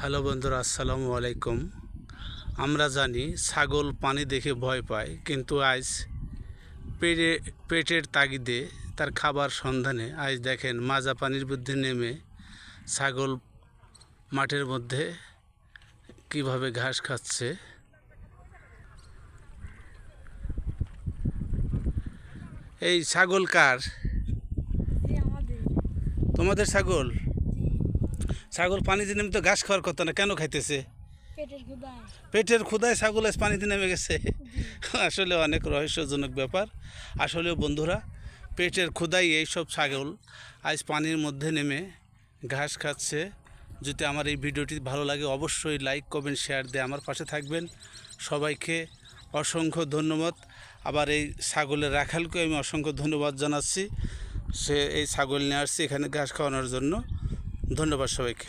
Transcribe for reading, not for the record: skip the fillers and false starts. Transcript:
Hello বন্ধুরা, আসসালামু আলাইকুম। আমরা জানি ছাগল পানি দেখে ভয় পায়, কিন্তু আজ পেটের তাগিদে তার খাবার সন্ধানে আজ দেখেন মাজা পানির মধ্যে নেমে ছাগল মাঠের মধ্যে কিভাবে ঘাস খাচ্ছে। এই ছাগল কার? তোমাদের ছাগল? ছাগল পানিতে নেমে তো ঘাস খাওয়ার কথা না, কেন খাইতেছে? পেটের ক্ষুধায় ছাগল আজ পানিতে নেমে গেছে। আসলে অনেক রহস্যজনক ব্যাপার। আসলে বন্ধুরা, পেটের ক্ষুধায় এইসব ছাগল আজ পানির মধ্যে নেমে ঘাস খাচ্ছে। যদি আমার এই ভিডিওটি ভালো লাগে অবশ্যই লাইক, কমেন্ট, শেয়ার দিয়ে আমার পাশে থাকবেন। সবাইকে অসংখ্য ধন্যবাদ। আবার এই ছাগলের রাখালকে আমি অসংখ্য ধন্যবাদ জানাচ্ছি। সে এই ছাগল নিয়ে আসছে এখানে ঘাস খাওয়ানোর জন্য। ধন্যবাদ সবাইকে।